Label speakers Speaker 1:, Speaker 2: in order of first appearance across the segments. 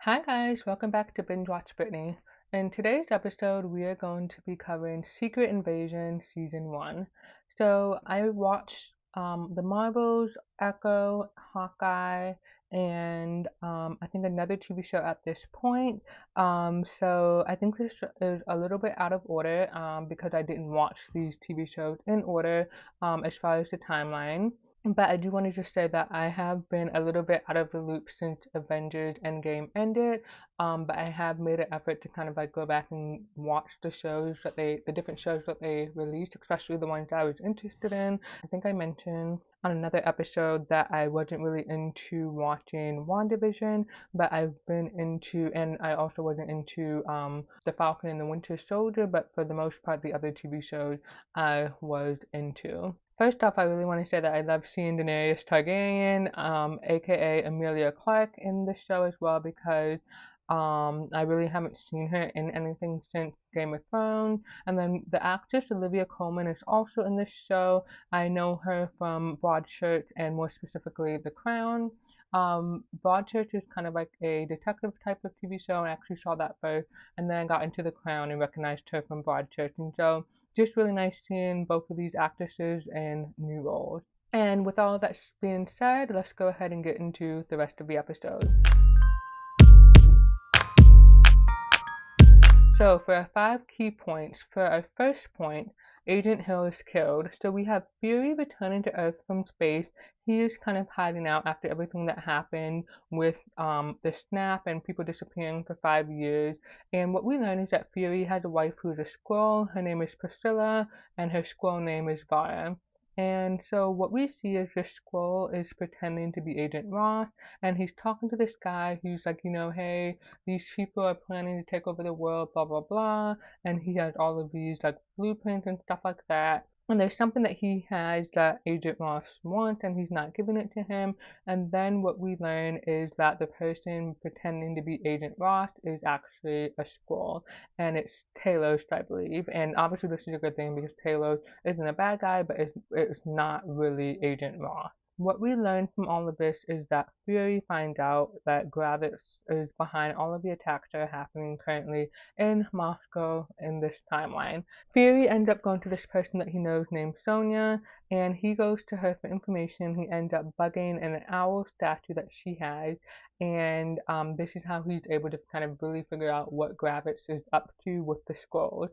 Speaker 1: Hi guys, welcome back to Binge Watch Britney. In today's episode, we are going to be covering Secret Invasion Season 1. So I watched The Marvels, Echo, Hawkeye, and I think another TV show at this point. So I think this is a little bit out of order because I didn't watch these TV shows in order as far as the timeline. But I do want to just say that I have been a little bit out of the loop since Avengers Endgame ended. But I have made an effort to kind of like go back and watch the different shows that they released, especially the ones that I was interested in. I think I mentioned on another episode that I wasn't really into watching WandaVision, but I've been into, and I also wasn't into The Falcon and the Winter Soldier, but for the most part, the other TV shows I was into. First off, I really want to say that I love seeing Daenerys Targaryen, aka Emilia Clarke, in the show as well because I really haven't seen her in anything since Game of Thrones. And then the actress Olivia Colman is also in this show. I know her from Broadchurch and more specifically The Crown. Broadchurch is kind of like a detective type of TV show, and I actually saw that first, and then I got into The Crown and recognized her from Broadchurch. And so just really nice seeing both of these actresses in new roles. And with all of that being said, let's go ahead and get into the rest of the episode. So for our 5 key points, for our first point, Agent Hill is killed. So we have Fury returning to Earth from space. He is kind of hiding out after everything that happened with the snap and people disappearing for 5 years. And what we learn is that Fury has a wife who's a squirrel. Her name is Priscilla, and her squirrel name is Vara. And so what we see is this squirrel is pretending to be Agent Ross, and he's talking to this guy who's like, hey, these people are planning to take over the world, blah blah blah, and he has all of these like blueprints and stuff like that. And there's something that he has that Agent Ross wants, and he's not giving it to him. And then what we learn is that the person pretending to be Agent Ross is actually a squirrel, and it's Talos, I believe. And obviously, this is a good thing because Talos isn't a bad guy, but it's not really Agent Ross. What we learn from all of this is that Fury finds out that Gravis is behind all of the attacks that are happening currently in Moscow in this timeline. Fury ends up going to this person that he knows named Sonia, and he goes to her for information. He ends up bugging an owl statue that she has, and this is how he's able to kind of really figure out what Gravis is up to with the scrolls.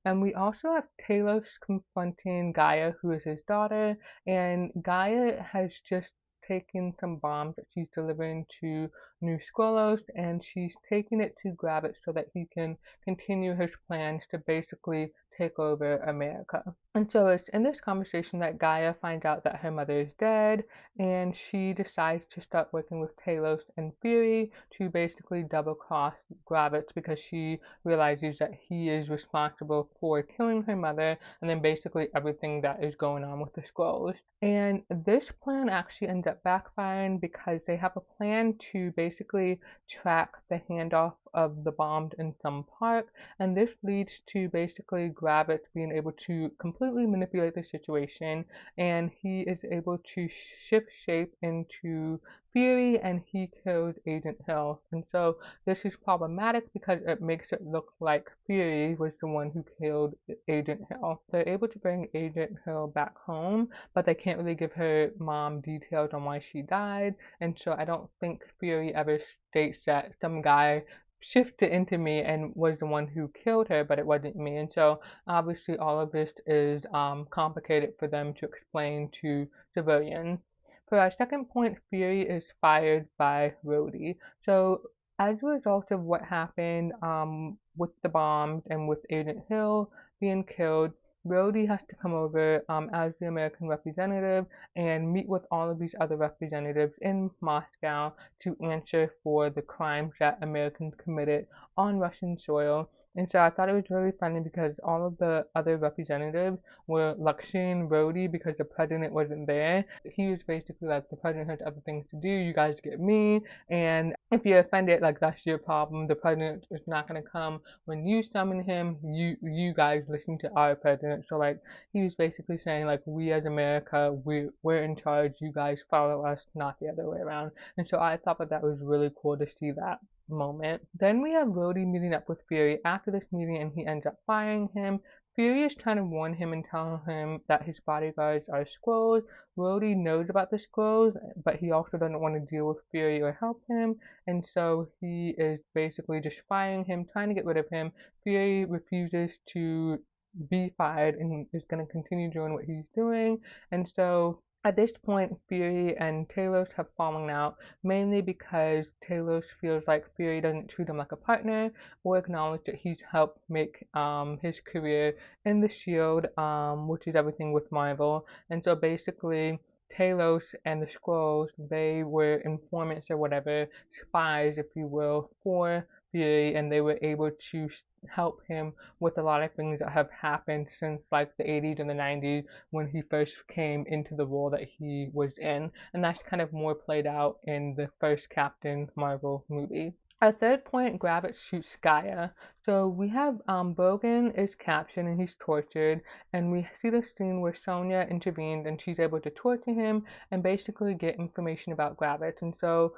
Speaker 1: And we also have Talos confronting Gaia, who is his daughter, and Gaia has just taken some bombs that she's delivering to New Squalos, and she's taking it to Gravis so that he can continue his plans to basically take over America. And so it's in this conversation that Gaia finds out that her mother is dead, and she decides to start working with Talos and Fury to basically double cross Gravis because she realizes that he is responsible for killing her mother and then basically everything that is going on with the scrolls. And this plan actually ends up backfiring because they have a plan to basically track the handoff of the bombs in some park, and this leads to basically Gravis being able to completely manipulate the situation, and he is able to shift shape into Fury, and he kills Agent Hill. And so this is problematic because it makes it look like Fury was the one who killed Agent Hill. They're able to bring Agent Hill back home, but they can't really give her mom details on why she died, and so I don't think Fury ever states that some guy shifted into me and was the one who killed her, but it wasn't me. And so obviously all of this is complicated for them to explain to civilians. For our second point, Fury is fired by Rhodey. So as a result of what happened with the bombs and with Agent Hill being killed, Rhodey has to come over as the American representative and meet with all of these other representatives in Moscow to answer for the crimes that Americans committed on Russian soil. And so I thought it was really funny because all of the other representatives were lecturing Rhodey because the president wasn't there. He was basically like, the president has other things to do, you guys get me, and if you're offended, like that's your problem. The president is not gonna come when you summon him. You guys listen to our president. So like he was basically saying like, we as America, we're in charge, you guys follow us, not the other way around. And so I thought that was really cool to see that. moment. Then we have Rhodey meeting up with Fury after this meeting, and he ends up firing him. Fury is trying to warn him and tell him that his bodyguards are Skrulls. Rhodey knows about the Skrulls, but he also doesn't want to deal with Fury or help him, and so he is basically just firing him, trying to get rid of him. Fury refuses to be fired and is going to continue doing what he's doing, and so at this point, Fury and Talos have fallen out, mainly because Talos feels like Fury doesn't treat him like a partner or acknowledge that he's helped make his career in the Shield, which is everything with Marvel. And so basically, Talos and the Skrulls, they were informants or whatever, spies, if you will, for Fury, and they were able to help him with a lot of things that have happened since like the 80s and the 90s when he first came into the role that he was in, and that's kind of more played out in the first Captain Marvel movie. Our third point, Gravitz shoots Gaia. So we have Bogan is captured and he's tortured, and we see the scene where Sonya intervenes and she's able to torture him and basically get information about Gravitz. And so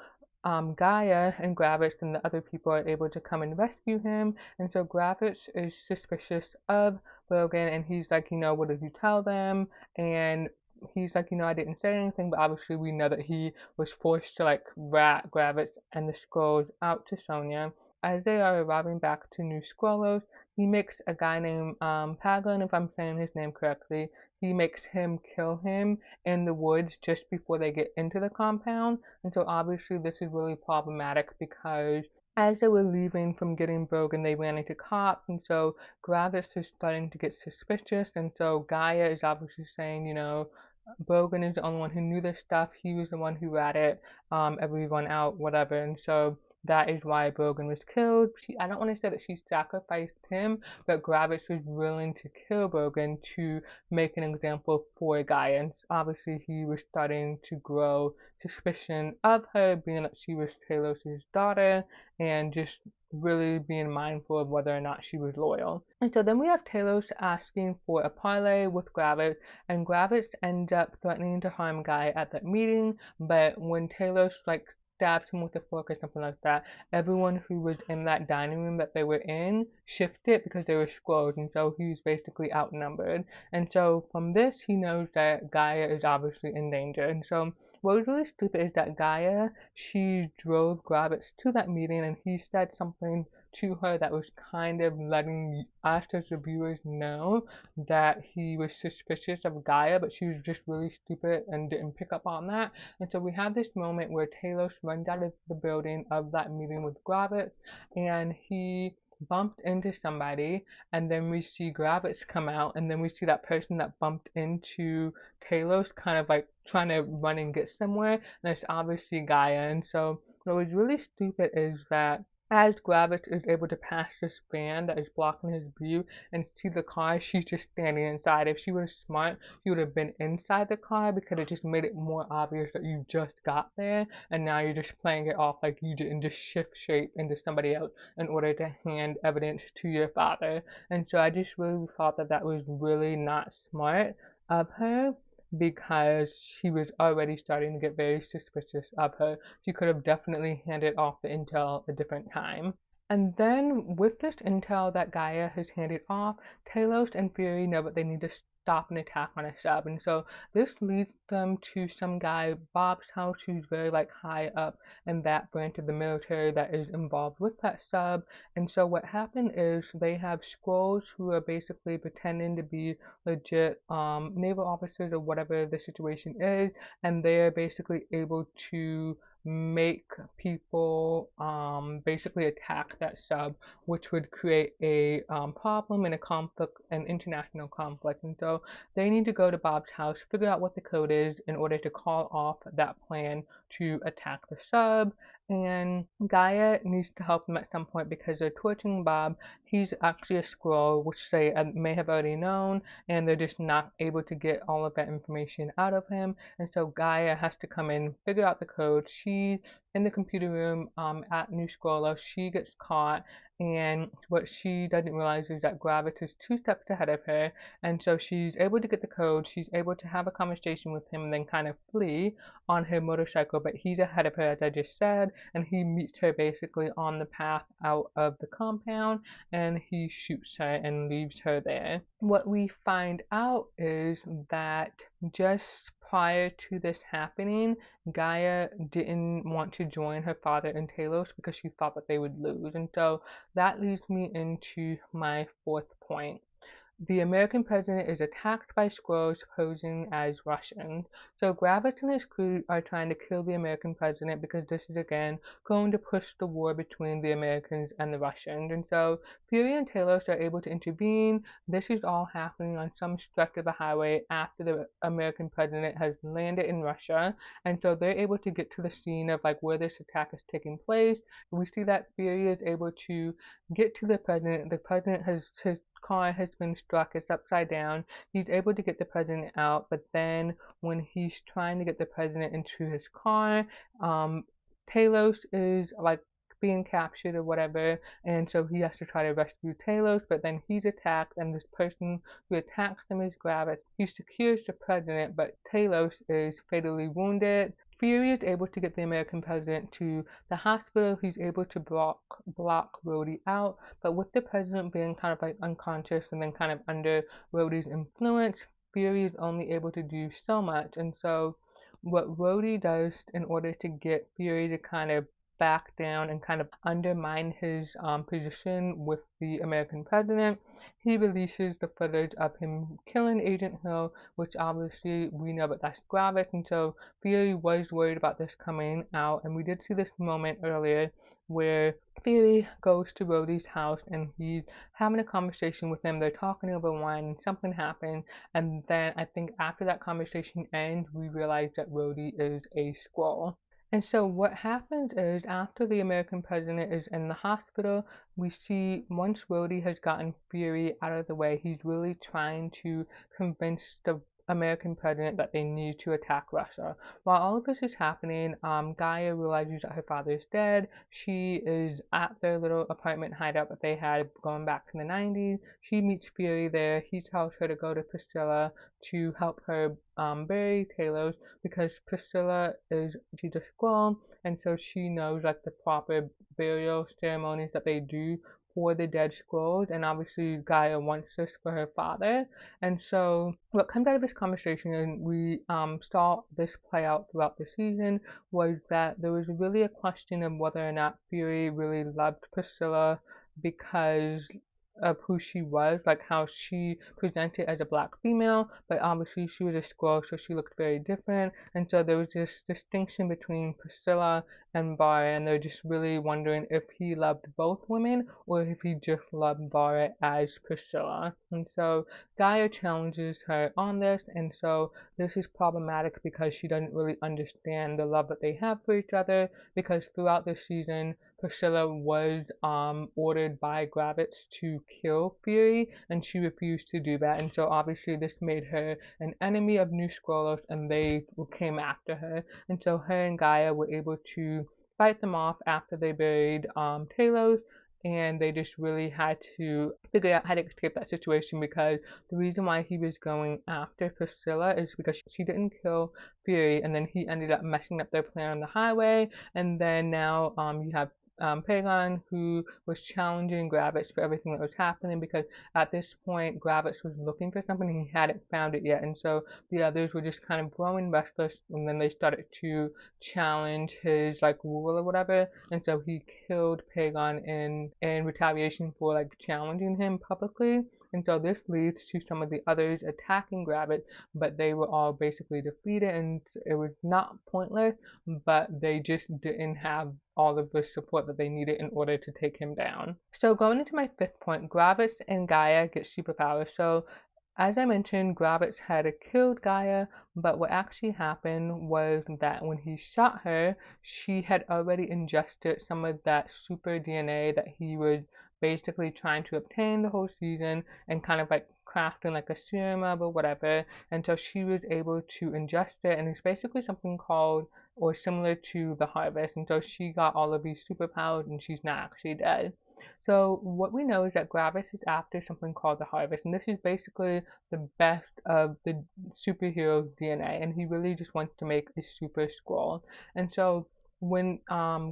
Speaker 1: Gaia and Gravitz and the other people are able to come and rescue him. And so Gravitz is suspicious of Bogan, and he's like, what did you tell them? And he's like, I didn't say anything, but obviously we know that he was forced to like rat Gravitz and the Skrulls out to Sonya. As they are arriving back to New Skrullos, he makes a guy named Paglin, if I'm saying his name correctly, he makes him kill him in the woods just before they get into the compound. And so obviously this is really problematic because as they were leaving from getting Brogan, they ran into cops, and so Gravitz is starting to get suspicious, and so Gaia is obviously saying, Brogan is the only one who knew this stuff. He was the one who ratted everyone out, whatever. And so that is why Brogan was killed. I don't want to say that she sacrificed him, but Gravitz was willing to kill Brogan to make an example for Gaia. And obviously, he was starting to grow suspicion of her, being that she was Talos' daughter, and just really being mindful of whether or not she was loyal. And so then we have Talos asking for a parlay with Gravitz, and Gravitz ends up threatening to harm Guy at that meeting, but when Talos like stabs him with a fork or something like that, everyone who was in that dining room that they were in shifted because they were Skrulls, and so he was basically outnumbered. And so from this, he knows that Gaia is obviously in danger. And so what was really stupid is that Gaia, she drove Gravitz to that meeting, and he said something to her that was kind of letting us as the viewers know that he was suspicious of Gaia, but she was just really stupid and didn't pick up on that. And so we have this moment where Talos runs out of the building of that meeting with Gravitz, and he bumped into somebody, and then we see Gravitz come out, and then we see that person that bumped into Talos kind of like trying to run and get somewhere, and it's obviously Gaia. And so what was really stupid is that as Gravitz is able to pass this van that is blocking his view and see the car, she's just standing inside. If she was smart, she would have been inside the car because it just made it more obvious that you just got there, and now you're just playing it off like you didn't just shift shape into somebody else in order to hand evidence to your father. And so I just really thought that that was really not smart of her, because she was already starting to get very suspicious of her. She could have definitely handed off the intel a different time. And then with this intel that Gaia has handed off, Talos and Fury know that they need to stop an attack on a sub. And so this leads them to some guy, Bob's house, who's very like high up in that branch of the military that is involved with that sub. And so what happened is they have Skrulls who are basically pretending to be legit naval officers or whatever the situation is, and they're basically able to make people basically attack that sub, which would create a problem and a conflict, an international conflict. And so they need to go to Bob's house, figure out what the code is in order to call off that plan to attack the sub. And Gaia needs to help them at some point because they're torturing Bob. He's actually a Skrull, which they may have already known, and they're just not able to get all of that information out of him. And so Gaia has to come in, figure out the code. She in the computer room at New Scholar. She gets caught, and what she doesn't realize is that Gravitz is 2 steps ahead of her, and so she's able to get the code. She's able to have a conversation with him and then kind of flee on her motorcycle, but he's ahead of her, as I just said, and he meets her basically on the path out of the compound, and he shoots her and leaves her there. What we find out is that just prior to this happening, Gaia didn't want to join her father and Talos because she thought that they would lose. And so that leads me into my fourth point. The American president is attacked by squirrels posing as Russians. So Gravitz and his crew are trying to kill the American president because this is again going to push the war between the Americans and the Russians. And so Fury and Talos are able to intervene. This is all happening on some stretch of the highway after the American president has landed in Russia. And so they're able to get to the scene of like where this attack is taking place. We see that Fury is able to get to the president. The president has his car has been struck, it's upside down. He's able to get the president out, but then when he's trying to get the president into his car, Talos is like being captured or whatever, and so he has to try to rescue Talos, but then he's attacked, and this person who attacks him is Gravitz. He secures the president, but Talos is fatally wounded. Fury is able to get the American president to the hospital. He's able to block Rhodey out, but with the president being kind of like unconscious and then kind of under Rhodey's influence, Fury is only able to do so much. And so what Rhodey does in order to get Fury to kind of back down and kind of undermine his position with the American president, he releases the footage of him killing Agent Hill, which obviously we know that that's Gravitz, and so Fury was worried about this coming out, and we did see this moment earlier where Fury goes to Rhodey's house and he's having a conversation with him. They're talking over wine and something happened, and then I think after that conversation ends, we realize that Rhodey is a Skrull. And so what happens is after the American president is in the hospital, we see once Rhodey has gotten Fury out of the way, he's really trying to convince the American president that they need to attack Russia. While all of this is happening, Gaia realizes that her father is dead. She is at their little apartment hideout that they had going back to the 90s. She meets Fury there. He tells her to go to Priscilla to help her bury Talos because Priscilla she's a Skrull, and so she knows like the proper burial ceremonies that they do for the dead Skrulls, and obviously Gaia wants this for her father. And so what comes out of this conversation, and we saw this play out throughout the season, was that there was really a question of whether or not Fury really loved Priscilla because of who she was, like how she presented as a black female, but obviously she was a Skrull, so she looked very different. And so there was this distinction between Priscilla and Bara, and they're just really wondering if he loved both women or if he just loved Bara as Priscilla. And so Gaia challenges her on this, and so this is problematic because she doesn't really understand the love that they have for each other, because throughout this season, Priscilla was ordered by Gravitz to kill Fury, and she refused to do that. And so obviously this made her an enemy of New Scrollos, and they came after her. And so her and Gaia were able to fight them off after they buried Talos, and they just really had to figure out how to escape that situation, because the reason why he was going after Priscilla is because she didn't kill Fury, and then he ended up messing up their plan on the highway, and then now you have Pagon, who was challenging Gravitz for everything that was happening, because at this point Gravitz was looking for something and he hadn't found it yet, and so the others were just kind of growing restless, and then they started to challenge his like rule or whatever, and so he killed Pagon in retaliation for like challenging him publicly. And so this leads to some of the others attacking Gravitz, but they were all basically defeated, and it was not pointless, but they just didn't have all of the support that they needed in order to take him down. So going into my fifth point, Gravitz and Gaia get superpowers. So as I mentioned, Gravitz had killed Gaia, but what actually happened was that when he shot her, she had already ingested some of that super DNA that he was basically trying to obtain the whole season and kind of like crafting like a serum of or whatever. And so she was able to ingest it, and it's basically something called or similar to the Harvest, and so she got all of these superpowers and she's not actually dead. So what we know is that Gravis is after something called the Harvest, and this is basically the best of the superhero DNA, and he really just wants to make a super Skrull. And so when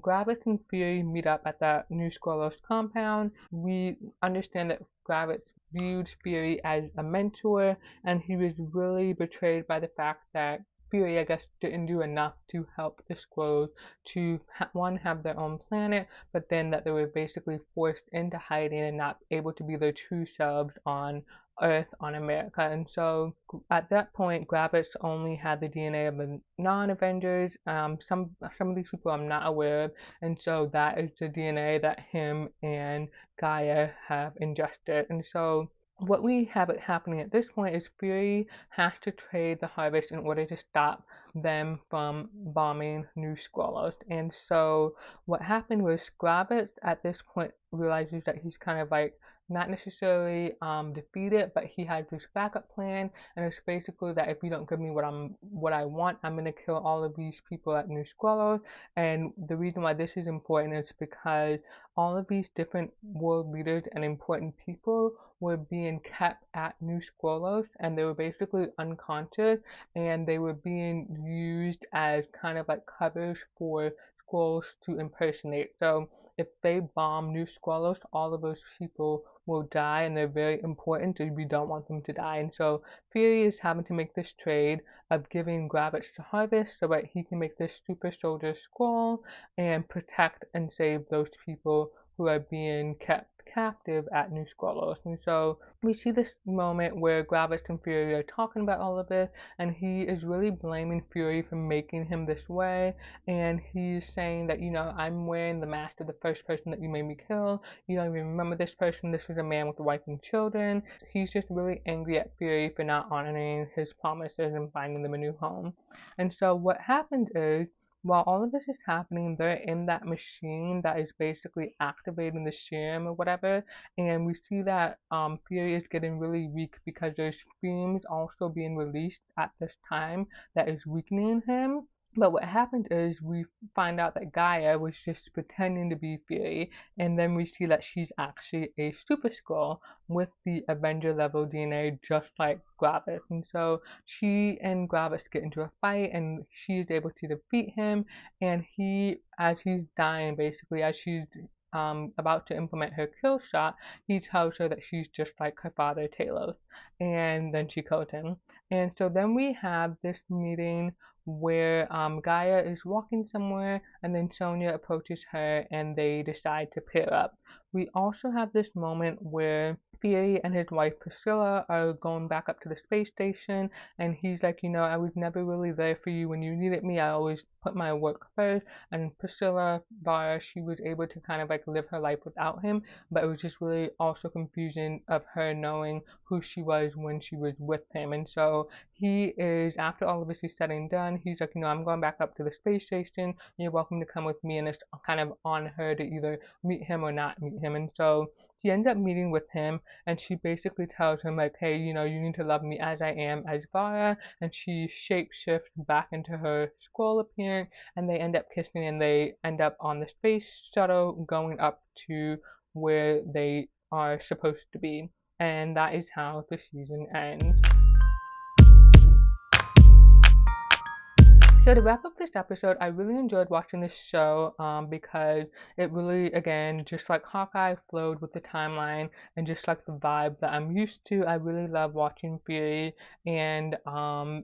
Speaker 1: Gravis and Fury meet up at that New Skrullos compound, we understand that Gravis viewed Fury as a mentor, and he was really betrayed by the fact that Fury, I guess, didn't do enough to help the Skrulls to one, have their own planet, but then that they were basically forced into hiding and not able to be their true selves on Earth, on America. And so at that point, Gravis only had the DNA of the non-Avengers. Some of these people I'm not aware of, and so that is the DNA that him and Gaia have ingested. And so what we have happening at this point is Fury has to trade the Harvest in order to stop them from bombing New Skrullos. And so what happened was Gravis at this point realizes that he's kind of like not necessarily defeated, but he has this backup plan, and it's basically that if you don't give me what I want, I'm gonna kill all of these people at New Skrullos. And the reason why this is important is because all of these different world leaders and important people were being kept at New Skrullos, and they were basically unconscious, and they were being used as kind of like covers for Skrulls to impersonate. So if they bomb New Skrullos, all of those people will die, and they're very important, so we don't want them to die. And so Fury is having to make this trade of giving Gravis to Harvest so that he can make this super soldier Skrull and protect and save those people who are being kept captive at New Skrullos. And so we see this moment where Gravis and Fury are talking about all of this, and he is really blaming Fury for making him this way, and he's saying that, I'm wearing the mask of the first person that you made me kill. You don't even remember this person. This is a man with a wife and children. He's just really angry at Fury for not honoring his promises and finding them a new home. And so what happens is, while all of this is happening, they're in that machine that is basically activating the serum or whatever, and we see that Fury is getting really weak because there's fumes also being released at this time that is weakening him. But what happens is we find out that Gaia was just pretending to be Fury, and then we see that she's actually a Super Skrull with the Avenger level DNA, just like Gravis. And so she and Gravis get into a fight, and she is able to defeat him. And he, as he's dying, basically, as she's about to implement her kill shot, he tells her that she's just like her father, Talos. And then she kills him. And so then we have this meeting where Gaia is walking somewhere, and then Sonya approaches her and they decide to pair up. We also have this moment where Fury and his wife Priscilla are going back up to the space station, and he's like, I was never really there for you when you needed me. I always put my work first. And Priscilla Vara, she was able to kind of like live her life without him, but it was just really also confusion of her knowing who she was when she was with him. And so he is, after all of this is said and done, he's like, I'm going back up to the space station. You're welcome to come with me. And it's kind of on her to either meet him or not meet him. And so she ends up meeting with him, and she basically tells him like, hey, you need to love me as I am, as Vara. And she shapeshifts back into her Skrull appearance, and they end up kissing, and they end up on the space shuttle going up to where they are supposed to be. And that is how the season ends. So to wrap up this episode, I really enjoyed watching this show because it really, again, just like Hawkeye, flowed with the timeline and just like the vibe that I'm used to. I really love watching Fury, and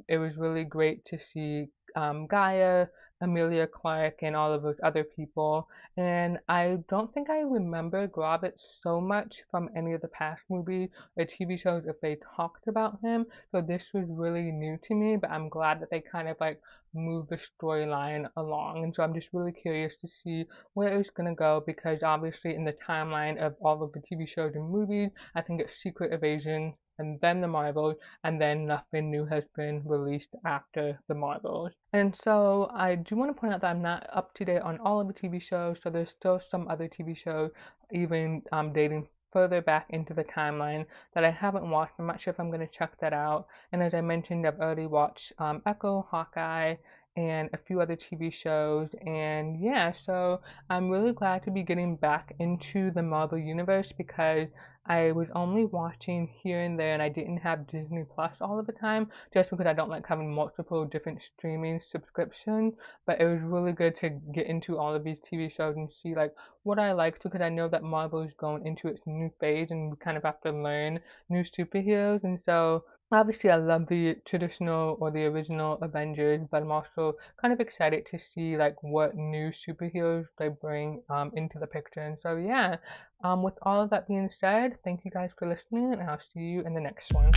Speaker 1: it was really great to see Gaia, Emilia Clarke, and all of those other people. And I don't think I remember Gravis so much from any of the past movies or TV shows if they talked about him. So this was really new to me, but I'm glad that they kind of like move the storyline along. And so I'm just really curious to see where it's going to go, because obviously in the timeline of all of the TV shows and movies, I think it's Secret Invasion and then the Marvels, and then nothing new has been released after the Marvels. And so I do want to point out that I'm not up to date on all of the TV shows, so there's still some other TV shows even dating further back into the timeline that I haven't watched. I'm not sure if I'm going to check that out. And as I mentioned, I've already watched Echo, Hawkeye, and a few other TV shows. And yeah, so I'm really glad to be getting back into the Marvel universe because I was only watching here and there and I didn't have Disney Plus all of the time just because I don't like having multiple different streaming subscriptions. But it was really good to get into all of these TV shows and see like what I liked because I know that Marvel is going into its new phase and we kind of have to learn new superheroes. And so obviously I love the traditional or the original Avengers, but I'm also kind of excited to see like what new superheroes they bring into the picture. And so yeah, with all of that being said, thank you guys for listening, and I'll see you in the next one.